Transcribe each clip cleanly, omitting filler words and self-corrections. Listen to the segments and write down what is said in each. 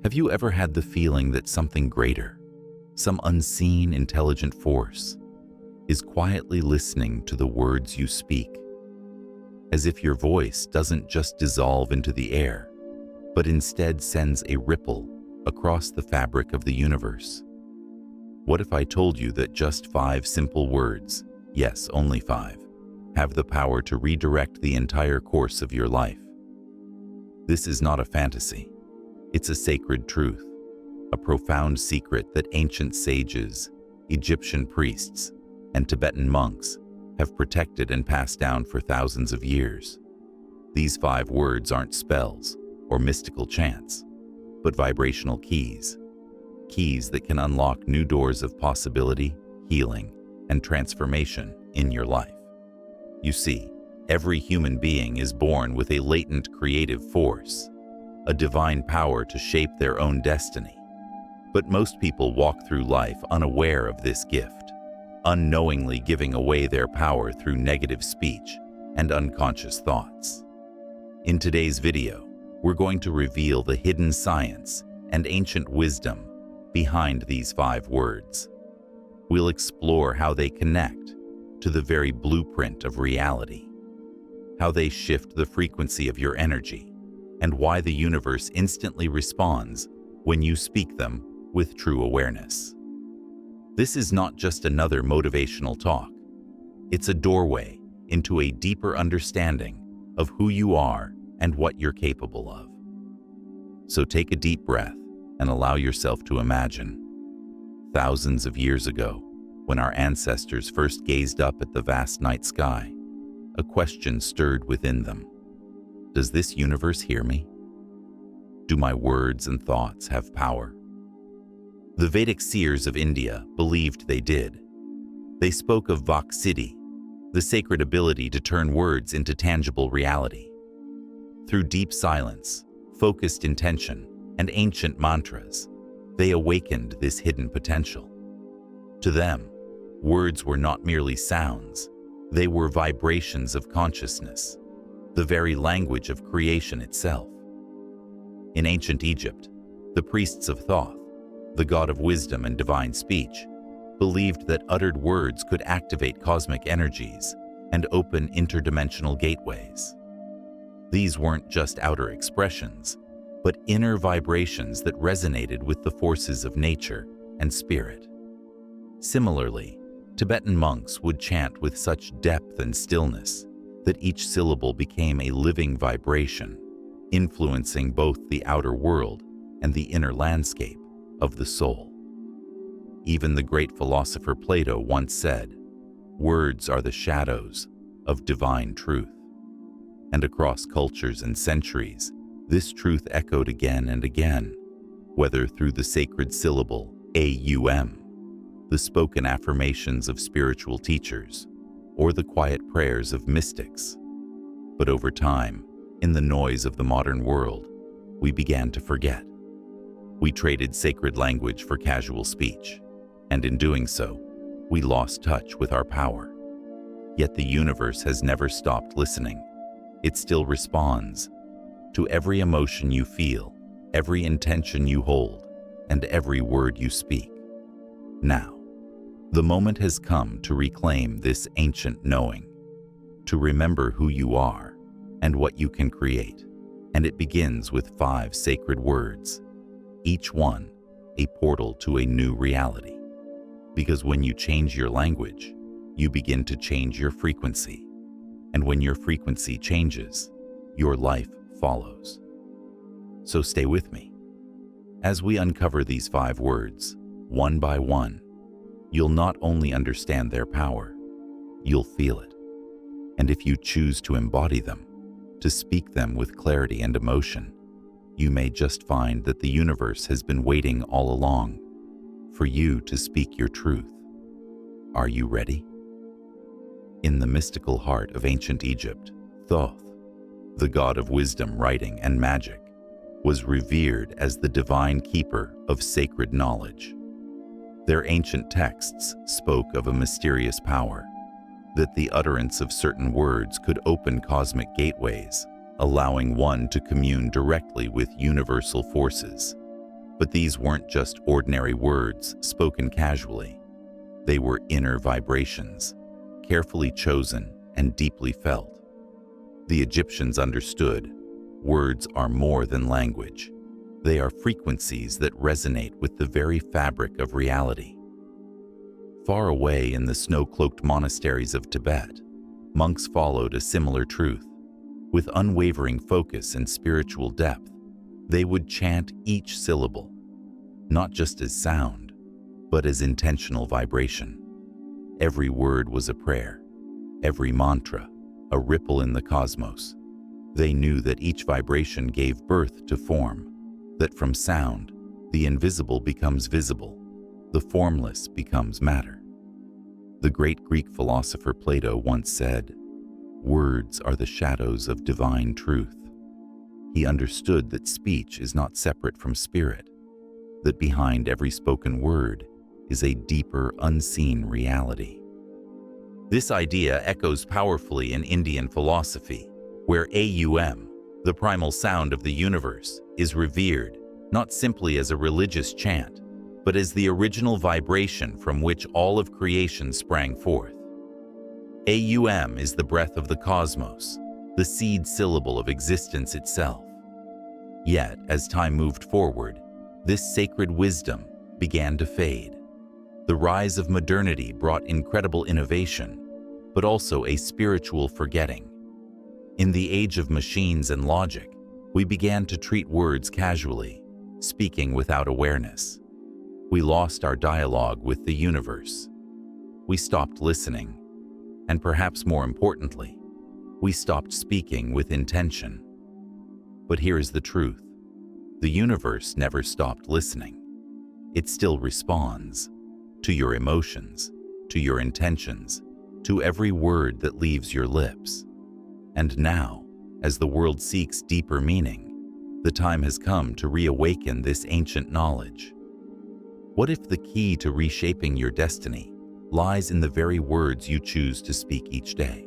Have you ever had the feeling that something greater, some unseen intelligent force, is quietly listening to the words you speak? As if your voice doesn't just dissolve into the air, but instead sends a ripple across the fabric of the universe. What if I told you that just 5 simple words, yes, only 5, have the power to redirect the entire course of your life? This is not a fantasy. It's a sacred truth, a profound secret that ancient sages, Egyptian priests, and Tibetan monks have protected and passed down for thousands of years. These 5 words aren't spells or mystical chants, but vibrational keys that can unlock new doors of possibility, healing, and transformation in your life. You see, every human being is born with a latent creative force, a divine power to shape their own destiny. But most people walk through life unaware of this gift, unknowingly giving away their power through negative speech and unconscious thoughts. In today's video, we're going to reveal the hidden science and ancient wisdom behind these 5 words. We'll explore how they connect to the very blueprint of reality, how they shift the frequency of your energy, and why the universe instantly responds when you speak them with true awareness. This is not just another motivational talk. It's a doorway into a deeper understanding of who you are and what you're capable of. So take a deep breath and allow yourself to imagine. Thousands of years ago, when our ancestors first gazed up at the vast night sky, a question stirred within them. Does this universe hear me? Do my words and thoughts have power? The Vedic seers of India believed they did. They spoke of Vak Siddhi, the sacred ability to turn words into tangible reality. Through deep silence, focused intention, and ancient mantras, they awakened this hidden potential. To them, words were not merely sounds, they were vibrations of consciousness, the very language of creation itself. In ancient Egypt, the priests of Thoth, the god of wisdom and divine speech, believed that uttered words could activate cosmic energies and open interdimensional gateways. These weren't just outer expressions, but inner vibrations that resonated with the forces of nature and spirit. Similarly, Tibetan monks would chant with such depth and stillness that each syllable became a living vibration, influencing both the outer world and the inner landscape of the soul. Even the great philosopher Plato once said, "Words are the shadows of divine truth." And across cultures and centuries, this truth echoed again and again, whether through the sacred syllable Aum, the spoken affirmations of spiritual teachers, or the quiet prayers of mystics. But over time, in the noise of the modern world, we began to forget. We traded sacred language for casual speech, and in doing so, we lost touch with our power. Yet the universe has never stopped listening. It still responds to every emotion you feel, every intention you hold, and every word you speak. Now, the moment has come to reclaim this ancient knowing, to remember who you are and what you can create. And it begins with 5 sacred words, each one a portal to a new reality. Because when you change your language, you begin to change your frequency. And when your frequency changes, your life follows. So stay with me. As we uncover these 5 words, one by one, you'll not only understand their power, you'll feel it. And if you choose to embody them, to speak them with clarity and emotion, you may just find that the universe has been waiting all along for you to speak your truth. Are you ready? In the mystical heart of ancient Egypt, Thoth, the god of wisdom, writing, and magic, was revered as the divine keeper of sacred knowledge. Their ancient texts spoke of a mysterious power, that the utterance of certain words could open cosmic gateways, allowing one to commune directly with universal forces, But these weren't just ordinary words spoken casually. They were inner vibrations, carefully chosen and deeply felt. The Egyptians understood words are more than language. They are frequencies that resonate with the very fabric of reality. Far away in the snow-cloaked monasteries of Tibet, monks followed a similar truth. With unwavering focus and spiritual depth, they would chant each syllable, not just as sound, but as intentional vibration. Every word was a prayer, every mantra, a ripple in the cosmos. They knew that each vibration gave birth to form, that from sound, the invisible becomes visible, the formless becomes matter. The great Greek philosopher Plato once said, "Words are the shadows of divine truth." He understood that speech is not separate from spirit, that behind every spoken word is a deeper, unseen reality. This idea echoes powerfully in Indian philosophy, where Aum, the primal sound of the universe, is revered not simply as a religious chant, but as the original vibration from which all of creation sprang forth. Aum is the breath of the cosmos, the seed syllable of existence itself. Yet, as time moved forward, this sacred wisdom began to fade. The rise of modernity brought incredible innovation, but also a spiritual forgetting. In the age of machines and logic, we began to treat words casually, speaking without awareness. We lost our dialogue with the universe. We stopped listening, and perhaps more importantly, we stopped speaking with intention. But here is the truth. The universe never stopped listening. It still responds to your emotions, to your intentions, to every word that leaves your lips. And now, as the world seeks deeper meaning, the time has come to reawaken this ancient knowledge. What if the key to reshaping your destiny lies in the very words you choose to speak each day?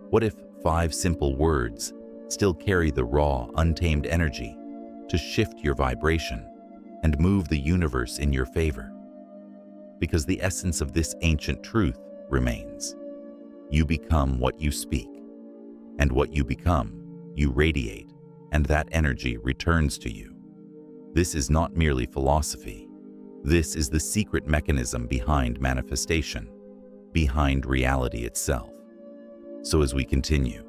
What if 5 simple words still carry the raw, untamed energy to shift your vibration and move the universe in your favor? Because the essence of this ancient truth remains. You become what you speak, and what you become, you radiate, and that energy returns to you. This is not merely philosophy. This is the secret mechanism behind manifestation, behind reality itself. So as we continue,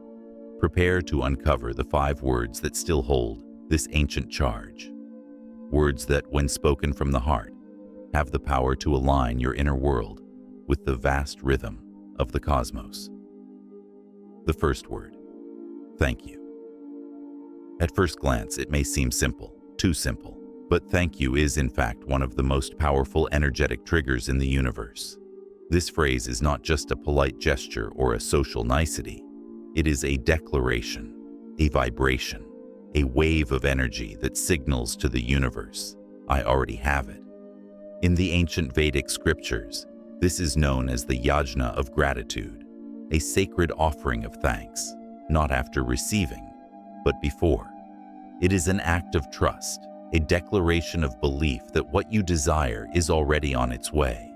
prepare to uncover the 5 words that still hold this ancient charge. Words that, when spoken from the heart, have the power to align your inner world with the vast rhythm of the cosmos. The first word, thank you. At first glance, it may seem simple, too simple, but thank you is in fact one of the most powerful energetic triggers in the universe. This phrase is not just a polite gesture or a social nicety. It is a declaration, a vibration, a wave of energy that signals to the universe, I already have it. In the ancient Vedic scriptures, this is known as the yajna of gratitude, a sacred offering of thanks, not after receiving, but before. It is an act of trust, a declaration of belief that what you desire is already on its way.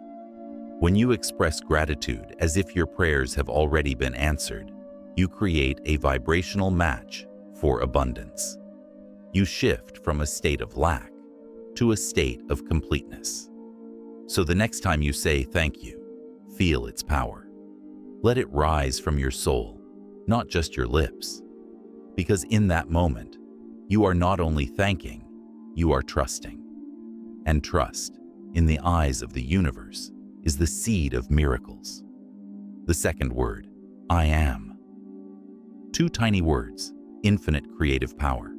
When you express gratitude as if your prayers have already been answered, you create a vibrational match for abundance. You shift from a state of lack to a state of completeness. So the next time you say thank you, feel its power. Let it rise from your soul, not just your lips. Because in that moment, you are not only thanking, you are trusting. And trust, in the eyes of the universe, is the seed of miracles. The second word, I am. 2 tiny words, infinite creative power.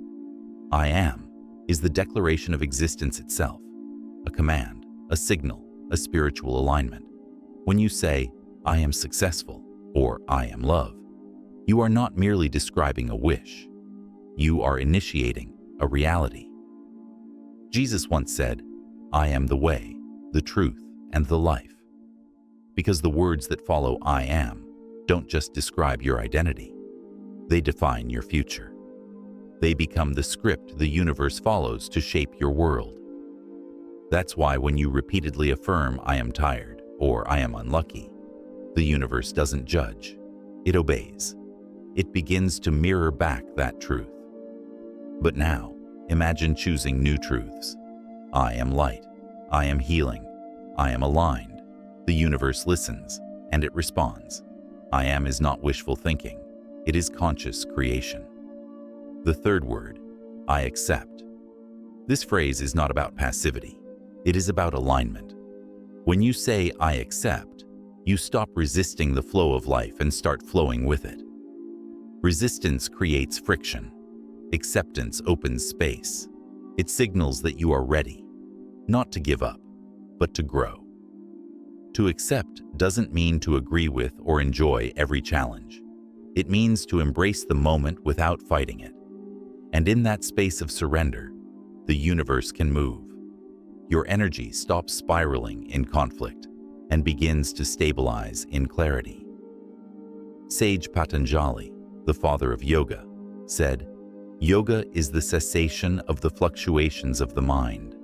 I am is the declaration of existence itself, a command, a signal, a spiritual alignment. When you say, I am successful, or I am love, you are not merely describing a wish. You are initiating a reality. Jesus once said, I am the way, the truth, and the life. Because the words that follow I am don't just describe your identity. They define your future. They become the script the universe follows to shape your world, That's why when you repeatedly affirm, "I am tired" or "I am unlucky," the universe doesn't judge. It obeys. It begins to mirror back that truth. But now, imagine choosing new truths. I am light. I am healing. I am aligned. The universe listens, and it responds. I am is not wishful thinking. It is conscious creation. The third word, I accept. This phrase is not about passivity. It is about alignment. When you say, I accept, you stop resisting the flow of life and start flowing with it. Resistance creates friction. Acceptance opens space. It signals that you are ready, not to give up, but to grow. To accept doesn't mean to agree with or enjoy every challenge. It means to embrace the moment without fighting it. And in that space of surrender, the universe can move. Your energy stops spiraling in conflict and begins to stabilize in clarity. Sage Patanjali, the father of yoga, said, "Yoga is the cessation of the fluctuations of the mind."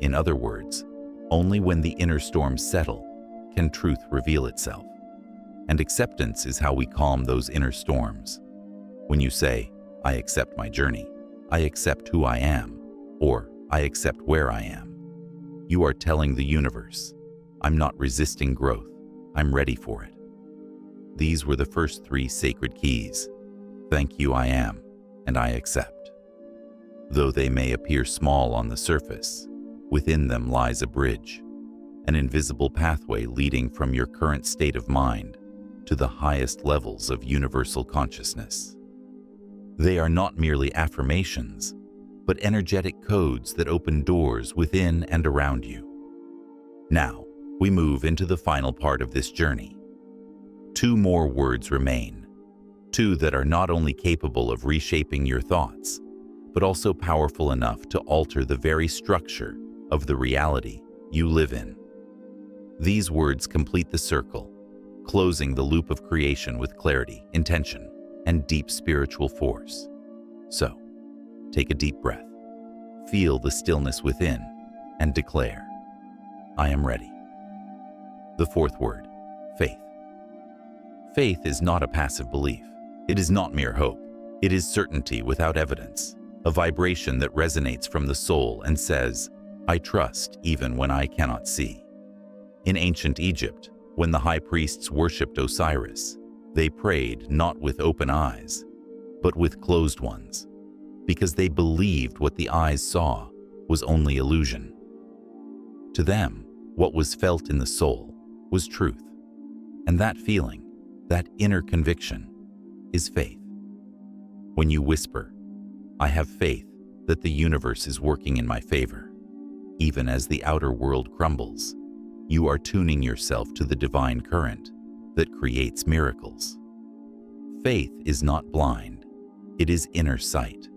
In other words, only when the inner storms settle can truth reveal itself. And acceptance is how we calm those inner storms. When you say, I accept my journey, I accept who I am, or I accept where I am, you are telling the universe, I'm not resisting growth, I'm ready for it. These were the first three sacred keys. Thank you, I am, and I accept. Though they may appear small on the surface, within them lies a bridge, an invisible pathway leading from your current state of mind to the highest levels of universal consciousness. They are not merely affirmations, but energetic codes that open doors within and around you. Now, we move into the final part of this journey. Two more words remain, two that are not only capable of reshaping your thoughts, but also powerful enough to alter the very structure of the reality you live in. These words complete the circle, closing the loop of creation with clarity, intention, and deep spiritual force. So, take a deep breath, feel the stillness within, and declare, I am ready. The fourth word, faith. Faith is not a passive belief. It is not mere hope. It is certainty without evidence, a vibration that resonates from the soul and says, I trust even when I cannot see. In ancient Egypt, when the high priests worshipped Osiris, they prayed not with open eyes, but with closed ones, because they believed what the eyes saw was only illusion. To them, what was felt in the soul was truth, and that feeling, that inner conviction, is faith. When you whisper, I have faith that the universe is working in my favor, even as the outer world crumbles, you are tuning yourself to the divine current that creates miracles. Faith is not blind. It is inner sight.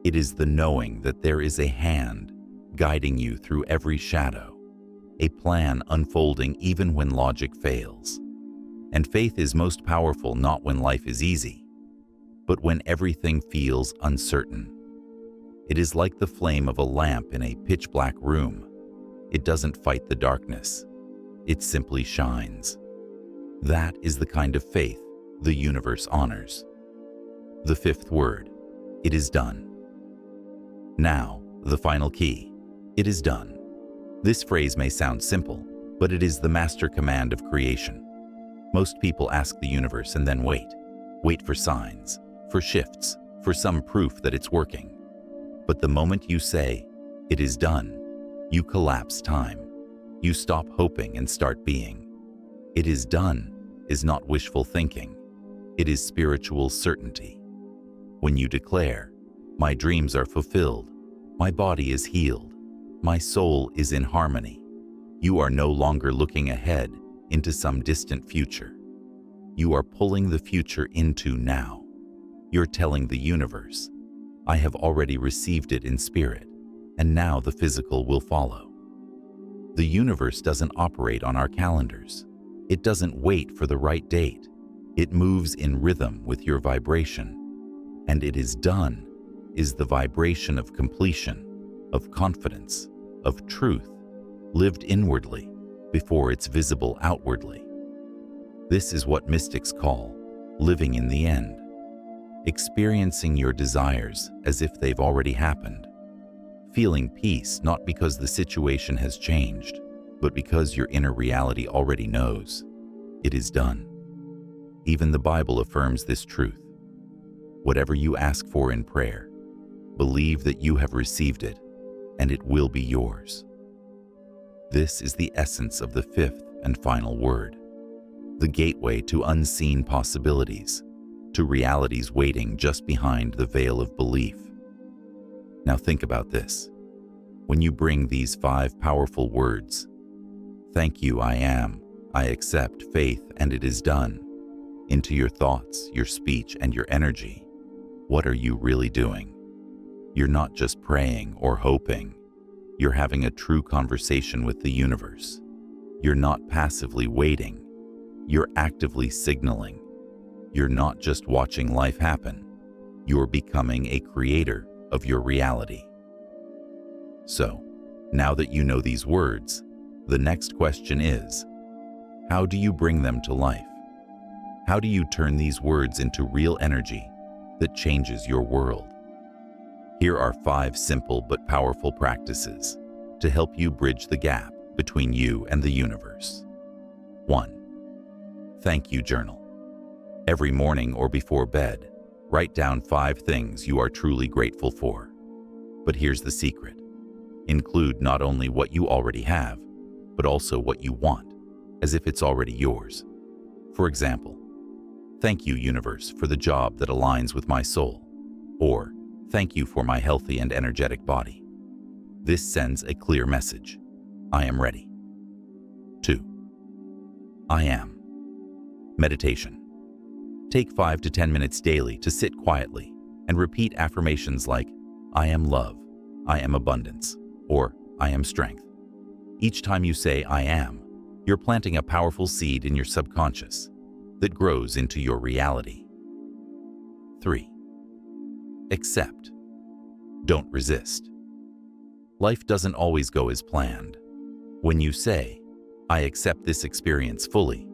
It is the knowing that there is a hand guiding you through every shadow, a plan unfolding even when logic fails. And faith is most powerful not when life is easy, but when everything feels uncertain. It is like the flame of a lamp in a pitch-black room. It doesn't fight the darkness. It simply shines. That is the kind of faith the universe honors. The fifth word, it is done. Now, the final key, it is done. This phrase may sound simple, but it is the master command of creation. Most people ask the universe and then wait for signs, for shifts, for some proof that it's working. But the moment you say, it is done, you collapse time. You stop hoping and start being. It is done is not wishful thinking. It is spiritual certainty. When you declare, my dreams are fulfilled, my body is healed, my soul is in harmony, you are no longer looking ahead into some distant future. You are pulling the future into now. You're telling the universe, I have already received it in spirit, and now the physical will follow. The universe doesn't operate on our calendars. It doesn't wait for the right date. It moves in rhythm with your vibration. And it is done is the vibration of completion, of confidence, of truth, lived inwardly before it's visible outwardly. This is what mystics call living in the end, experiencing your desires as if they've already happened, feeling peace not because the situation has changed, but because your inner reality already knows it is done. Even the Bible affirms this truth. Whatever you ask for in prayer, believe that you have received it, and it will be yours. This is the essence of the fifth and final word, the gateway to unseen possibilities, to realities waiting just behind the veil of belief. Now think about this. When you bring these 5 powerful words, "Thank you, I am, I accept, faith, and it is done," into your thoughts, your speech, and your energy, what are you really doing? You're not just praying or hoping. You're having a true conversation with the universe. You're not passively waiting. You're actively signaling. You're not just watching life happen. You're becoming a creator of your reality. So, now that you know these words, the next question is, how do you bring them to life? How do you turn these words into real energy that changes your world? Here are 5 simple but powerful practices to help you bridge the gap between you and the universe. 1. Thank you journal. Every morning or before bed, write down 5 things you are truly grateful for. But here's the secret. Include not only what you already have, but also what you want, as if it's already yours. For example, thank you, universe, for the job that aligns with my soul. Or, thank you for my healthy and energetic body. This sends a clear message. I am ready. 2. I am. Meditation. Take 5 to 10 minutes daily to sit quietly and repeat affirmations like, I am love, I am abundance, or I am strength. Each time you say I am, you're planting a powerful seed in your subconscious that grows into your reality. 3. Accept. Don't resist. Life doesn't always go as planned. When you say, I accept this experience fully,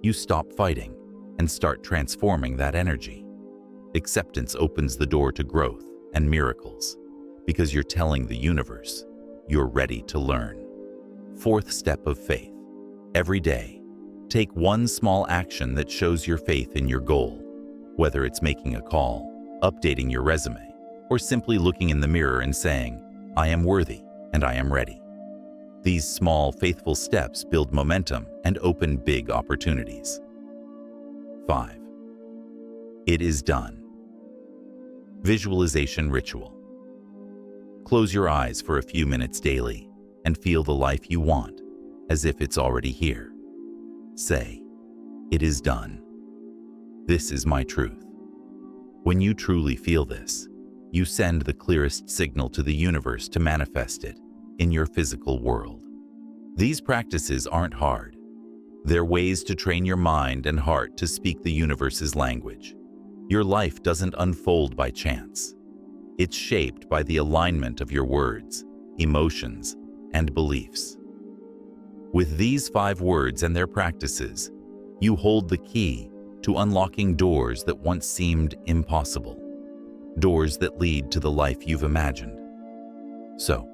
you stop fighting and start transforming that energy. Acceptance opens the door to growth and miracles because you're telling the universe you're ready to learn. 4th step of faith. Every day, take one small action that shows your faith in your goal, whether it's making a call, updating your resume, or simply looking in the mirror and saying, I am worthy and I am ready. These small, faithful steps build momentum and open big opportunities. 5. It is done. Visualization ritual. Close your eyes for a few minutes daily and feel the life you want as if it's already here. Say, it is done. This is my truth. When you truly feel this, you send the clearest signal to the universe to manifest it in your physical world. These practices aren't hard. They're ways to train your mind and heart to speak the universe's language. Your life doesn't unfold by chance. It's shaped by the alignment of your words, emotions, and beliefs. With these 5 words and their practices, you hold the key to unlocking doors that once seemed impossible, doors that lead to the life you've imagined. So,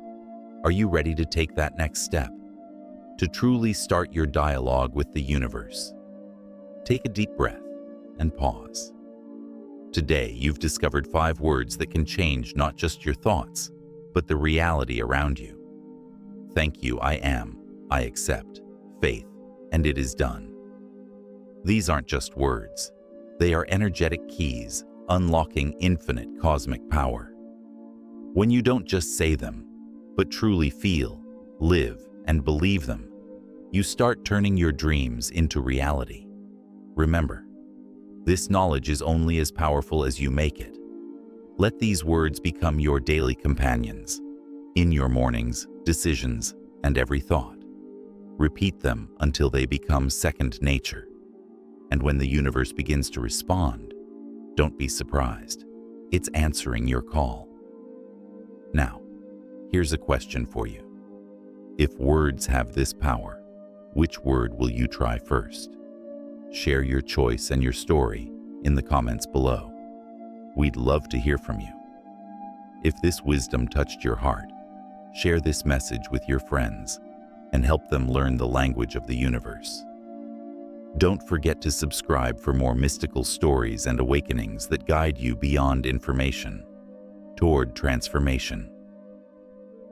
are you ready to take that next step? To truly start your dialogue with the universe? Take a deep breath and pause. Today, you've discovered 5 words that can change not just your thoughts, but the reality around you. Thank you, I am, I accept, faith, and it is done. These aren't just words. They are energetic keys, unlocking infinite cosmic power. When you don't just say them, but truly feel, live, and believe them, you start turning your dreams into reality. Remember, this knowledge is only as powerful as you make it. Let these words become your daily companions, in your mornings, decisions, and every thought. Repeat them until they become second nature. And when the universe begins to respond, don't be surprised. It's answering your call. Now, here's a question for you. If words have this power, which word will you try first? Share your choice and your story in the comments below. We'd love to hear from you. If this wisdom touched your heart, share this message with your friends and help them learn the language of the universe. Don't forget to subscribe for more mystical stories and awakenings that guide you beyond information toward transformation.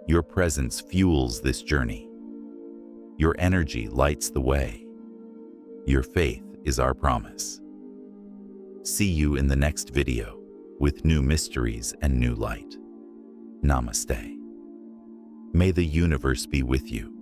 Your presence fuels this journey. Your energy lights the way. Your faith is our promise. See you in the next video with new mysteries and new light. Namaste. May the universe be with you.